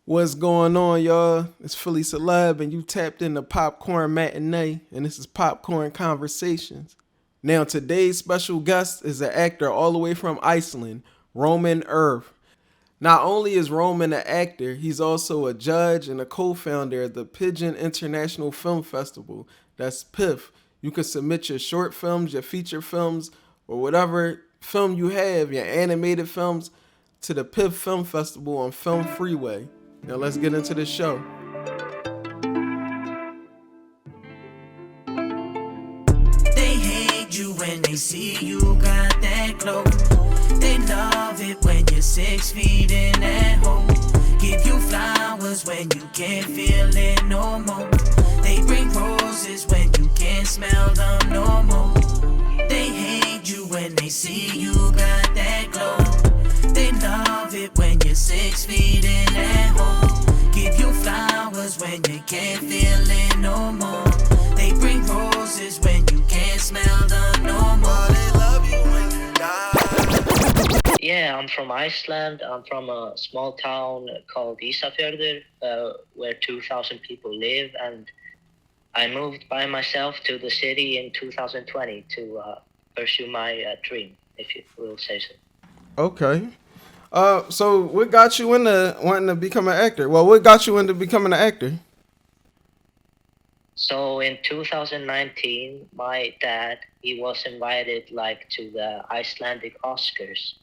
What's going on, y'all? It's Philly Celeb, and you tapped in the Popcorn Matinee, and this is Popcorn Conversations. Now, today's special guest is an actor all the way from Iceland, Roman Aegir. Not only is Roman an actor, he's also a judge and a co-founder of the Pigeon International Film Festival. That's PIFF. You can submit your short films, your feature films, or whatever film you have, your animated films, to the PIFF Film Festival on Film Freeway. Now let's get into the show. They hate you when they see you got that glow. They love it when you're 6 feet in at home. Give you flowers when you can't feel it no more. They bring roses when you can't smell them no more. They hate you when they see you got that glow. They love it when you're 6 feet in at home. Give you flowers when you can't feel it no more. They bring roses when you can't smell them no more. They love you when you die. Yeah, I'm from Iceland. I'm from a small town called Ísafjörður, where 2,000 people live, and I moved by myself to the city in 2020 to pursue my dream, if you will say so. Okay. So what got you into wanting to become an actor? Well, what got you into becoming an actor? So in 2019, my dad, he was invited to the Icelandic Oscars.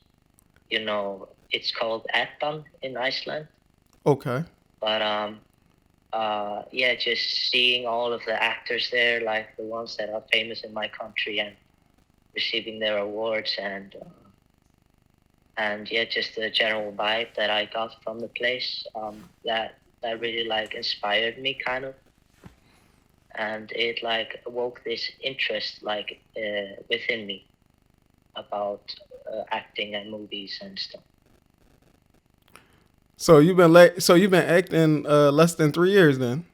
It's called Eddan in Iceland. Okay. But yeah, just seeing all of the actors there, like the ones that are famous in my country, and receiving their awards, and yeah, just the general vibe that I got from the place, that really inspired me kind of, and it awoke this interest within me about acting and movies and stuff. So you've been acting less than 3 years then.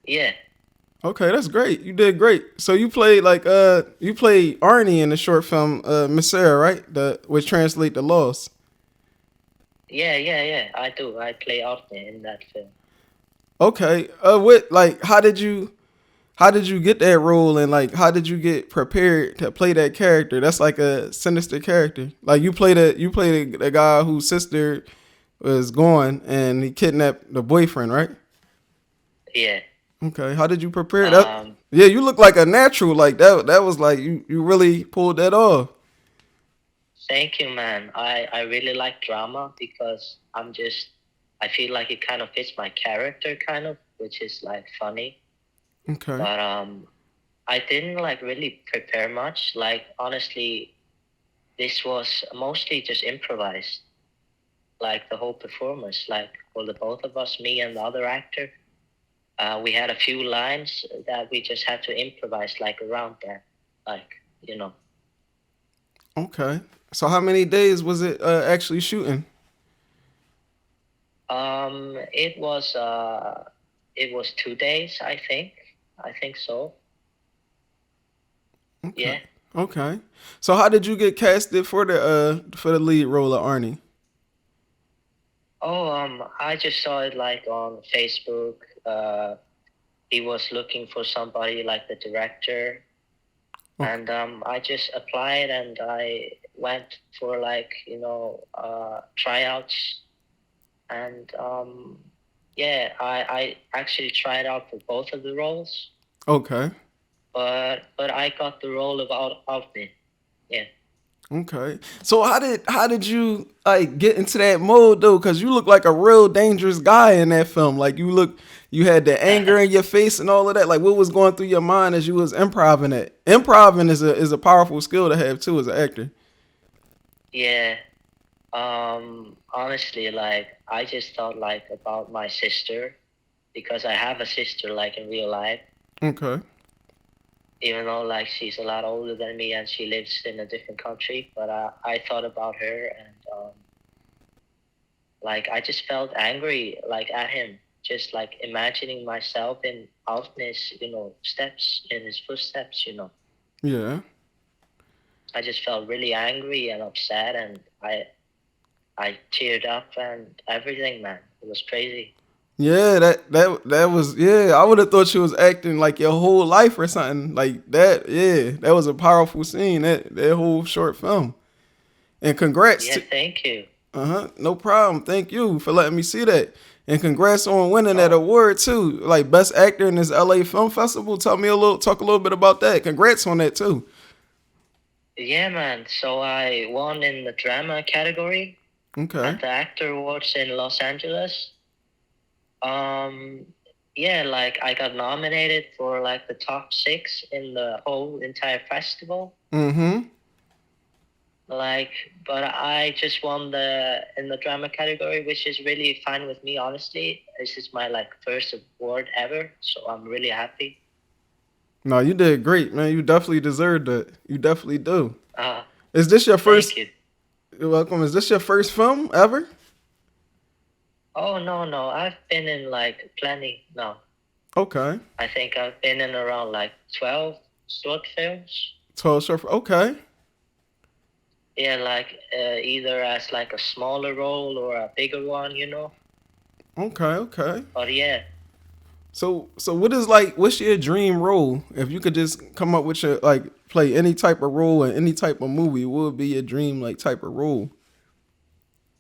Yeah. Okay, that's great. You did great. So you played you played Arnie in the short film Missir, right? Which translate the loss. Yeah. I do. I play Arne in that film. Okay. How did you get that role, and how did you get prepared to play that character? That's like a sinister character. Like you played a guy whose sister was gone and he kidnapped the boyfriend, right? Yeah. Okay. How did you prepare that? Yeah, you look like a natural. Like that was like you really pulled that off. Thank you, man. I really like drama because I feel like it kind of fits my character kind of, which is funny. Okay. But I didn't really prepare much. Honestly, this was mostly just improvised. The whole performance, for the both of us, me and the other actor, we had a few lines that we just had to improvise around that, you know. Okay. So how many days was it actually shooting? It was 2 days, I think. I think so. Okay. Yeah. Okay. So how did you get casted for the lead role of Arnie? Oh, I just saw it on Facebook. He was looking for somebody like the director, Okay. and I just applied and I went for tryouts, and yeah, I actually tried out for both of the roles, Okay. but I got the role of Alvin. Yeah. Okay. So how did you get into that mode though? Because you look like a real dangerous guy in that film. You had the anger in your face and all of that. Like what was going through your mind as you was improving it? Improving is a powerful skill to have too as an actor. Yeah. Honestly, I just thought about my sister, because I have a sister in real life, Okay. even though she's a lot older than me and she lives in a different country. But I thought about her, and I just felt angry at him, just imagining myself in Altness, steps, in his footsteps. Yeah. I just felt really angry and upset, and I teared up and everything, man. It was crazy. Yeah, that was yeah. I would have thought she was acting like your whole life or something like that. Yeah, that was a powerful scene. That whole short film. And congrats Yeah, to thank you. no problem. Thank you for letting me see that. And congrats on winning that Oh, award too, like best actor in this LA Film Festival. Talk a little bit about that. Congrats on that too. yeah, man. So I won in the drama category Okay. at the Actor Awards in Los Angeles. Um, yeah, like I got nominated for like the top six in the whole entire festival. Mm-hmm. Like, but I just won the in the drama category, which is really fine with me. Honestly, this is my like first award ever, so I'm really happy. No, you did great, man. You definitely deserved that. You definitely do. Uh, Is this your Thank first? you. You're welcome. Is this your first film ever? Oh no, no, I've been in like plenty. No, Okay. I think I've been in around like 12 short films. 12 short. Okay. Yeah, like either as like a smaller role or a bigger one, you know. Okay. Okay. But yeah, So what is like? What's your dream role? If you could just come up with your like play any type of role in any type of movie, what would be your dream like type of role?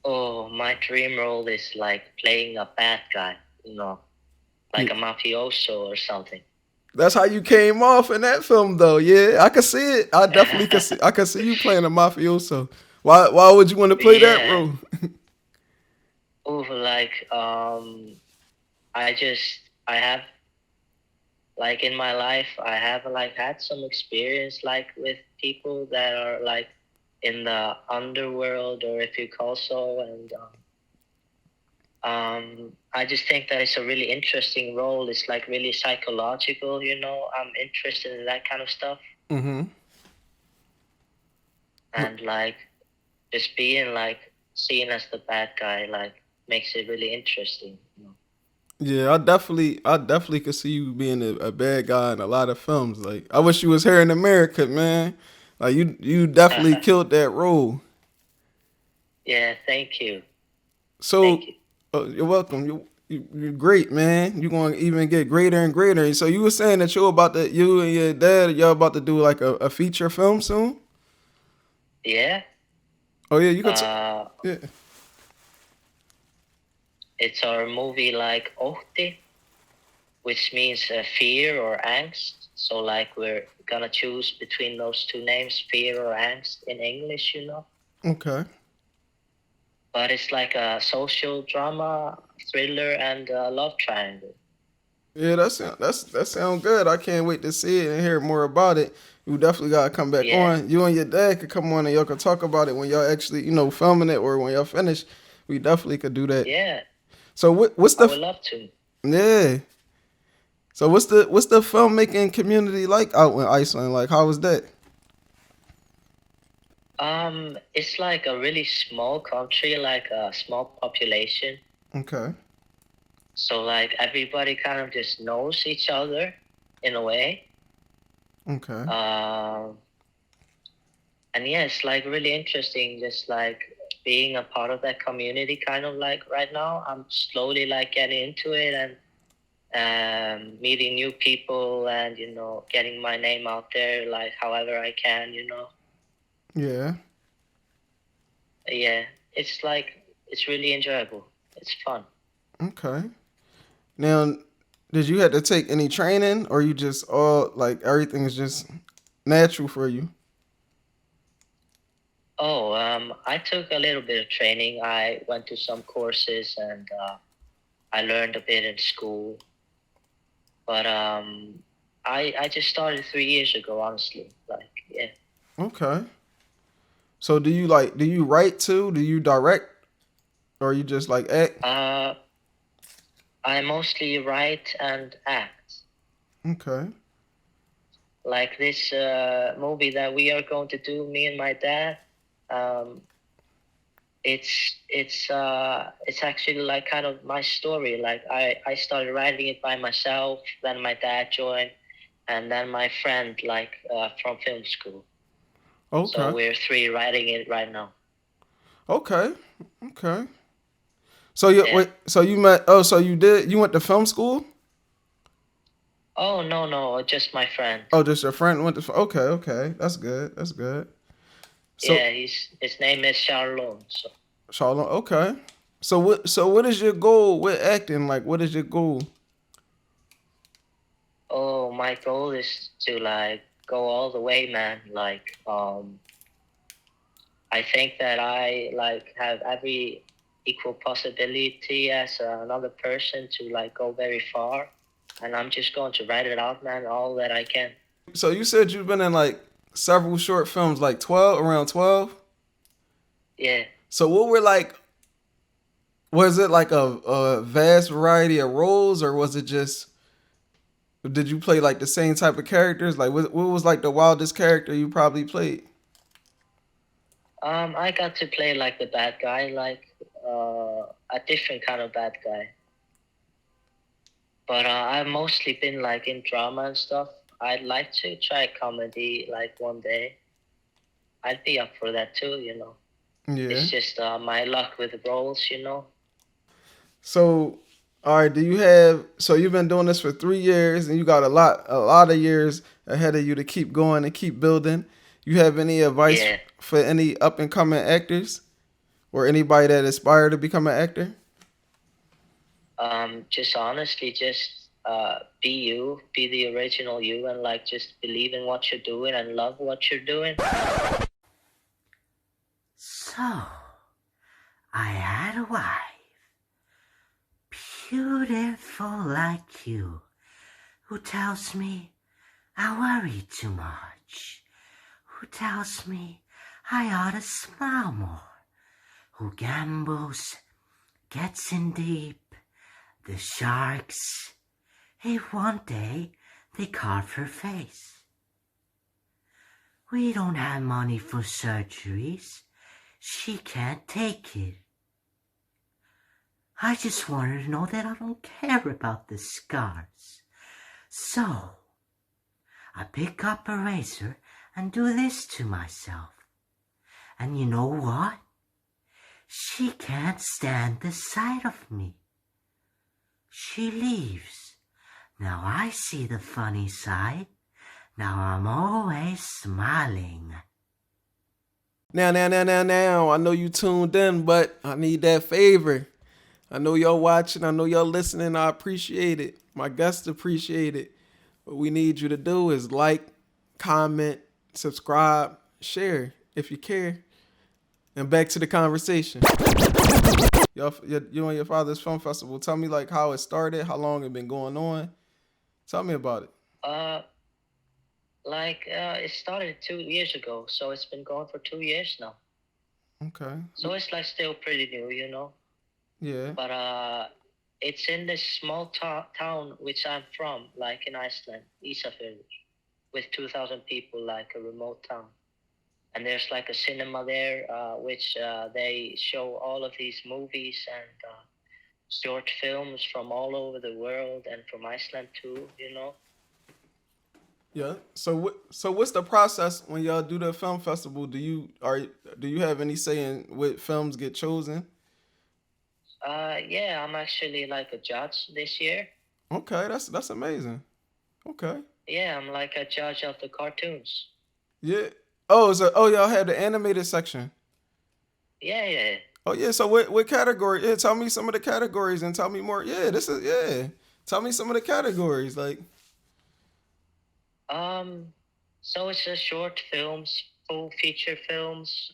oh, my dream role is like playing a bad guy, you know, Yeah. like a mafioso or something. That's how you came off in that film, though. Yeah, I could see it. I definitely could see. I could see you playing a mafioso. Why would you want to play that Yeah. role? Oh, like I have like in my life I have like had some experience like with people that are like in the underworld or if you call so, and I just think that it's a really interesting role. It's like really psychological, you know. I'm interested in that kind of stuff, Mm-hmm. and like just being like seen as the bad guy like makes it really interesting, you know. Yeah, I definitely could see you being a bad guy in a lot of films. Like, I wish you was here in America, man. Like, you definitely killed that role. Yeah, thank you. Thank So, you. you're welcome. You're great, man. You're going to even get greater and greater. So, you were saying that you and your dad, y'all about to do like a feature film soon? Yeah. Oh yeah, you could. Uh, Yeah. it's our movie like Ohti, which means fear or angst. So like we're gonna choose between those two names, fear or angst in English, you know. Okay. But it's like a social drama, thriller, and a love triangle. Yeah, that sound good. I can't wait to see it and hear more about it. You definitely gotta come back Yeah, on. You and your dad could come on and y'all could talk about it when y'all actually, filming it or when y'all finish. We definitely could do that. yeah, So what's I the would love to. yeah? So what's the filmmaking community like out in Iceland? Like how was that? It's like a really small country, like a small population. Okay. So like everybody kind of just knows each other in a way. Okay. Um, and yeah, it's like really interesting, just like being a part of that community. Kind of like right now, I'm slowly like getting into it and meeting new people and getting my name out there like however I can. Yeah. Yeah, it's like it's really enjoyable. It's fun. Okay. Now, did you have to take any training, or you just all like everything is just natural for you? Oh, I took a little bit of training. I went to some courses and I learned a bit in school. But I just started 3 years ago, honestly. Like, yeah. Okay. So do you write too? Do you direct, or you just like act? Uh, I mostly write and act. Okay. Like this movie that we are going to do, me and my dad. Um, it's actually like kind of my story. Like I started writing it by myself. Then my dad joined, and then my friend like from film school. So Okay. we're three writing it right now. Okay. Okay. So you Yeah. wait, so you met so you went to film school? Oh no, no, just my friend. Oh, just your friend went to okay, okay. That's good. That's good. So Yeah, his name is Charlon. So, Charlotte, okay. So what is your goal with acting? Like what is your goal? oh, my goal is to like go all the way, man. Like, I think that I like have every equal possibility as another person to like go very far, and I'm just going to write it out, man, all that I can. So you said you've been in like several short films, like 12, around 12. Yeah. So what were like was it like a vast variety of roles or was it just did you play like the same type of characters? Like what was like the wildest character you probably played? I got to play like the bad guy, like a different kind of bad guy. But I've mostly been like in drama and stuff. I'd like to try comedy like one day. I'd be up for that too, you know. Yeah. It's just my luck with roles, you know. So, all right, do you have so you've been doing this for 3 years and you got a lot of years ahead of you to keep going and keep building. You have any advice Yeah. for any up and coming actors or anybody that aspire to become an actor? Just honestly, just be you, be the original you, and like just believe in what you're doing and love what you're doing. So, I had a wife, beautiful like you, who tells me I worry too much, who tells me I ought to smile more, who gambles, gets in deep, the sharks. Hey, one day they carve her face. We don't have money for surgeries. She can't take it. I just want her to know that I don't care about the scars. So, I pick up a razor and do this to myself. And you know what? She can't stand the sight of me. She leaves. Now I see the funny side. Now I'm always smiling. Now. I know you tuned in, but I need that favor. I know y'all watching. I know y'all listening. I appreciate it. My guests appreciate it. What we need you to do is like, comment, subscribe, share if you care. And back to the conversation. You and your father's film festival. Tell me like how it started, how long it been going on. Tell me about it. Uh, it started 2 years ago, so it's been going for 2 years now. Okay. So it's like still pretty new, you know. Yeah. But it's in this small town which I'm from, like in Iceland, Ísafjörður, with 2,000 people, like a remote town. And there's like a cinema there, which they show all of these movies and short films from all over the world and from Iceland too, you know. Yeah. So what's the process when y'all do the film festival? Do you have any say in what films get chosen? Yeah, I'm actually like a judge this year. Okay, that's amazing. Okay. Yeah, I'm like a judge of the cartoons. Yeah. Y'all have the animated section. Yeah, yeah. Oh yeah. So what category? Yeah, tell me some of the categories and tell me more. Yeah, this is yeah. Tell me some of the categories like. So it's a short films, full feature films,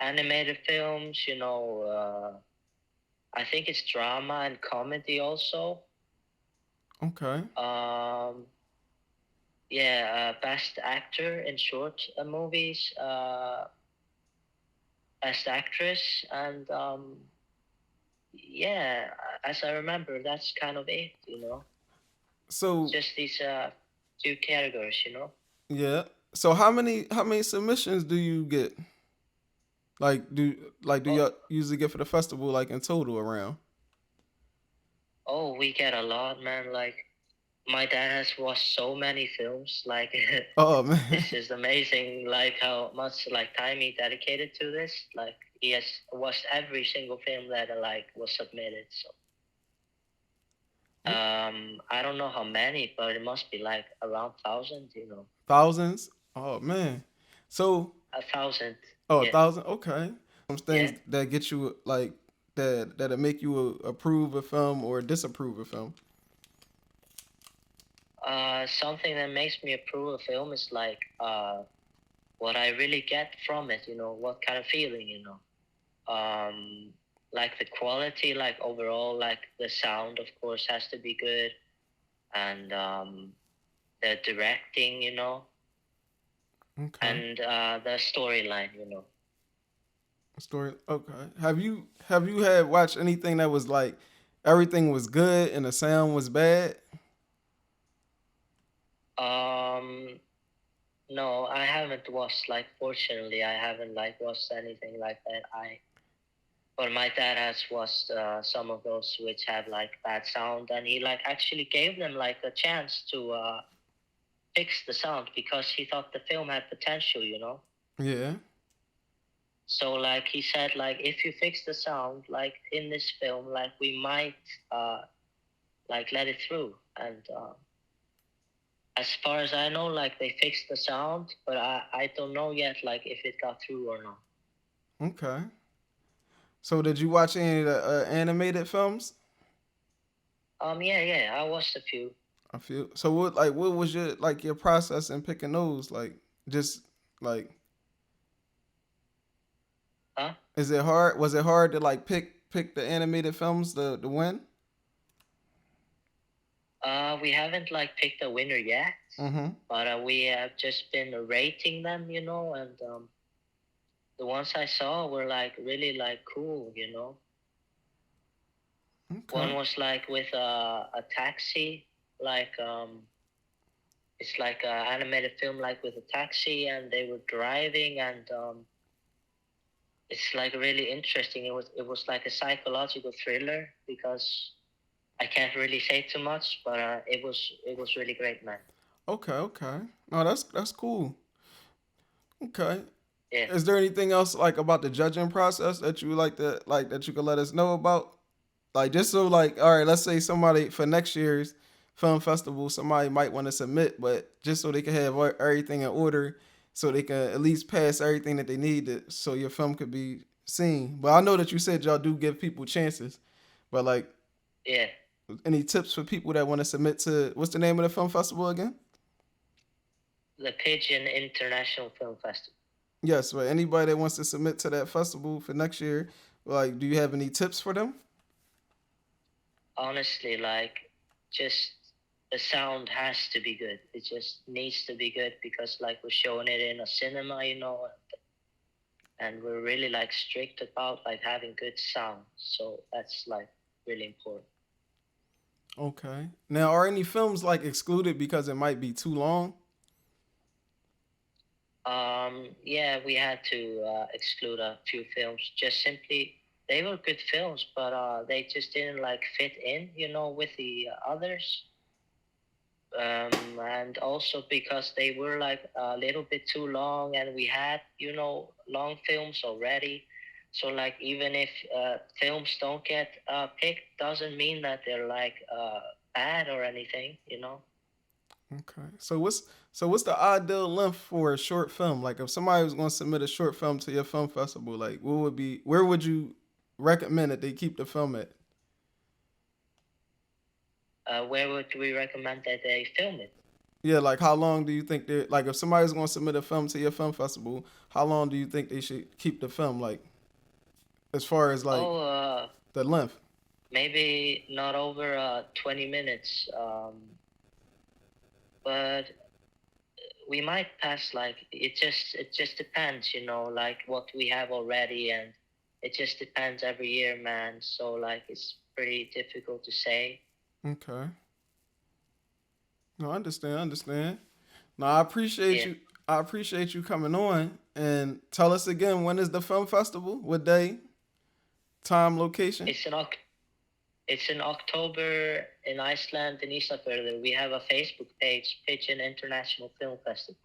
animated films. You know, I think it's drama and comedy also. Okay. Yeah, best actor in short movies, best actress, and yeah, as I remember, that's kind of it. You know, So just these two categories. You know. yeah. So how many submissions do you get? Do Oh, y'all usually get for the festival like in total around? oh, we get a lot, man. Like My dad has watched so many films. Like Oh man. this is amazing. Like how much like time he dedicated to this. Like he has watched every single film that like was submitted. So I don't know how many, but it must be like around thousand. You know, Thousands? Oh man. So, 1,000. oh, a Yeah, thousand? Okay. Some yeah. things that get you like that'll make you approve a film or disapprove a film. Something that makes me approve a film is like what I really get from it. You know, what kind of feeling. You know, like the quality, like overall, like the sound, of course, has to be good, and the directing, you know, Okay. and the storyline, you know. Story. Okay. Have you had watched anything that was like everything was good and the sound was bad? Um, no, I haven't watched. Like, fortunately, I haven't like watched anything like that. But my dad has watched some of those which have like bad sound, and he like actually gave them like a chance to fix the sound because he thought the film had potential, you know. Yeah. So like he said, like if you fix the sound, like in this film, like we might like let it through. And as far as I know, like they fixed the sound, but I don't know yet, like if it got through or not. Okay. So did you watch any of the animated films? Yeah, yeah, I watched a few. I feel so. What was your process in picking those? Like just like Huh? is it hard? Was it hard to like pick the animated films to win? We haven't like picked a winner yet, Mm-hmm. but we have just been rating them, you know, and the ones I saw were like really like cool, you know. One Okay. was like with a taxi, like it's like an animated film like with a taxi, and they were driving, and it's like really interesting. It was like a psychological thriller because I can't really say too much, but it was really great, man. Okay. Okay. No, that's cool. Okay. Yeah. Is there anything else like about the judging process that you like that you could let us know about? Like just so like all right, let's say somebody for next year's film festival, somebody might want to submit, but just so they can have everything in order, so they can at least pass everything that they need so your film could be seen. But I know that you said y'all do give people chances, but like Yeah. any tips for people that want to submit to what's the name of the film festival again? The Pigeon International Film Festival. Yes, but anybody that wants to submit to that festival for next year, like, do you have any tips for them? Honestly, like just the sound has to be good. It just needs to be good because like we're showing it in a cinema, you know, and we're really like strict about like having good sound. So that's like really important. Okay. Now, are any films like excluded because it might be too long? Yeah, we had to exclude a few films. Just simply, they were good films, but they just didn't like fit in, you know, with the others. And also because they were like a little bit too long, and we had, you know, long films already. So like even if films don't get picked, doesn't mean that they're like bad or anything, you know. Okay. So what's the ideal length for a short film? Like, if somebody was going to submit a short film to your film festival, like, where would you recommend that they keep the film at? Where would we recommend that they film it? Yeah, like how long do you think they like if somebody's going to submit a film to your film festival, how long do you think they should keep the film like as far as like Oh, the length? maybe not over 20 minutes, but we might pass. Like it just depends, you know, like what we have already, and it just depends every year, man. So like it's pretty difficult to say. Okay. No, I understand. No, I appreciate Yeah, you. I appreciate you coming on and tell us again when is the film festival? What day, time, location? it's in It's in October in Iceland, in Ísafjörður. We have a Facebook page, Pigeon International Film Festival.